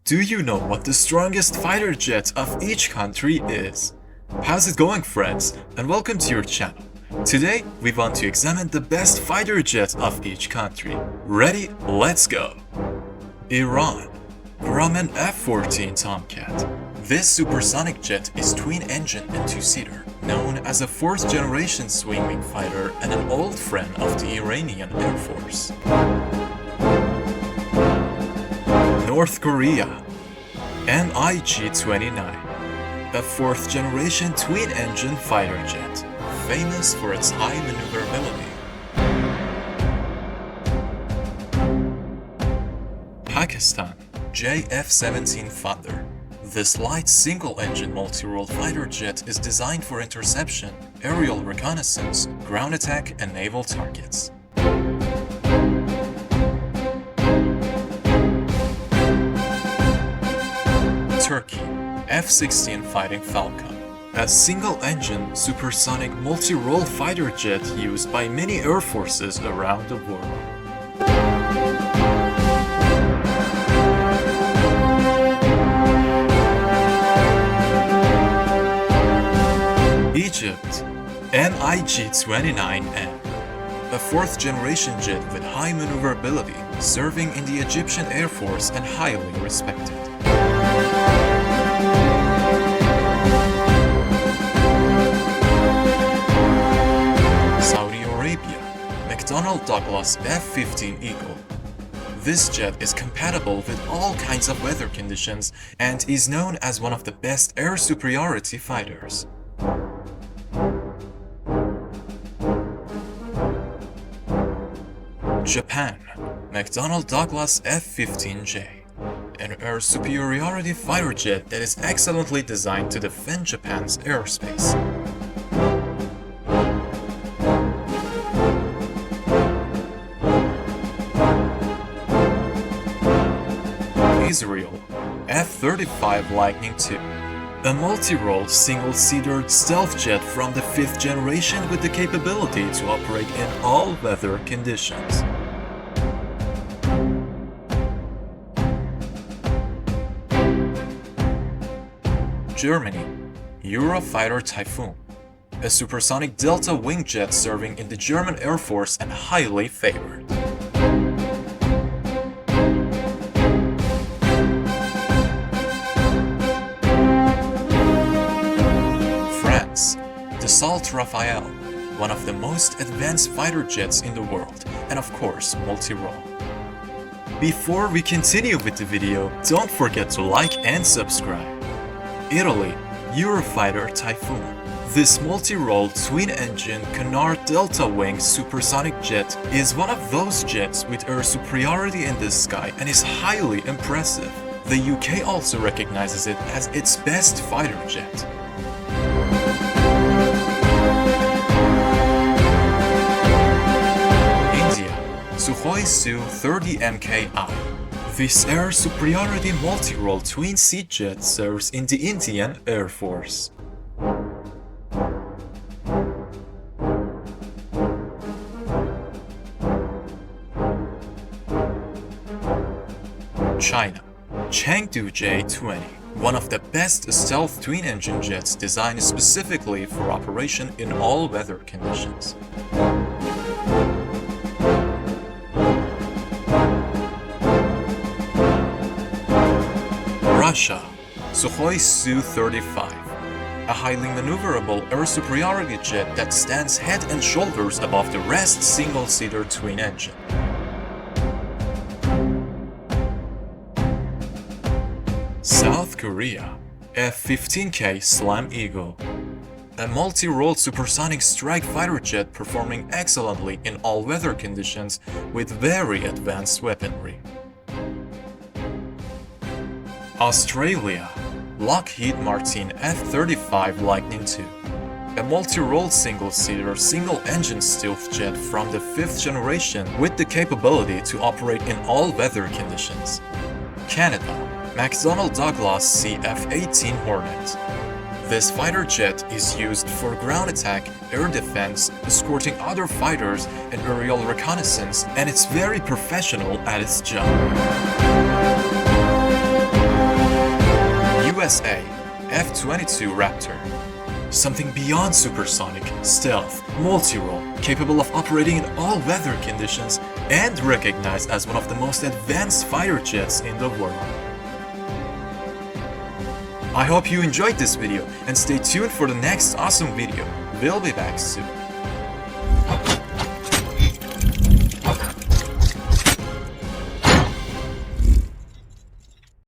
Do you know what the strongest fighter jet of each country is? How's it going, friends? And welcome to your channel. Today, we want to examine the best fighter jet of each country. Ready? Let's go! Iran. Grumman F-14 Tomcat. This supersonic jet is twin-engine and two-seater, known as a fourth-generation swing-wing fighter and an old friend of the Iranian Air Force. North Korea. MiG-29, a fourth-generation twin-engine fighter jet, famous for its high maneuverability. Pakistan. JF-17 Thunder. This light single-engine multi-role fighter jet is designed for interception, aerial reconnaissance, ground attack, and naval targets. Turkey. F-16 Fighting Falcon. A single-engine, supersonic multi-role fighter jet used by many air forces around the world. Egypt. MiG-29M. A fourth-generation jet with high maneuverability, serving in the Egyptian Air Force and highly respected. Saudi Arabia. McDonnell Douglas F-15 Eagle. This jet is compatible with all kinds of weather conditions and is known as one of the best air superiority fighters. Japan. McDonnell Douglas F-15J. An air superiority fighter jet that is excellently designed to defend Japan's airspace. Israel. F-35 Lightning II. A multi-role, single-seater stealth jet from the 5th generation with the capability to operate in all weather conditions. Germany. Eurofighter Typhoon. A supersonic delta wing jet serving in the German Air Force and highly favored. Dassault Rafale, one of the most advanced fighter jets in the world, and of course, multi-role. Before we continue with the video, don't forget to like and subscribe. Italy. Eurofighter Typhoon. This multi-role twin-engine Canard Delta Wing supersonic jet is one of those jets with air superiority in the sky and is highly impressive. The UK also recognizes it as its best fighter jet. Sukhoi Su-30 MKI. This air superiority multi-role twin-seat jet serves in the Indian Air Force. China. Chengdu J-20. One of the best stealth twin-engine jets designed specifically for operation in all weather conditions. Russia. Sukhoi Su-35. A highly maneuverable air superiority jet that stands head and shoulders above the rest single-seater twin-engine. South Korea. F-15K Slam Eagle. A multi-role supersonic strike fighter jet performing excellently in all weather conditions with very advanced weaponry. Australia. Lockheed Martin F-35 Lightning II. A multi-role single-seater, single-engine stealth jet from the 5th generation with the capability to operate in all weather conditions. Canada. McDonnell Douglas CF-18 Hornet. This fighter jet is used for ground attack, air defense, escorting other fighters, and aerial reconnaissance, and it's very professional at its job. USA F-22 Raptor. Something beyond supersonic, stealth, multi-role, capable of operating in all weather conditions, and recognized as one of the most advanced fighter jets in the world. I hope you enjoyed this video and stay tuned for the next awesome video. We'll be back soon.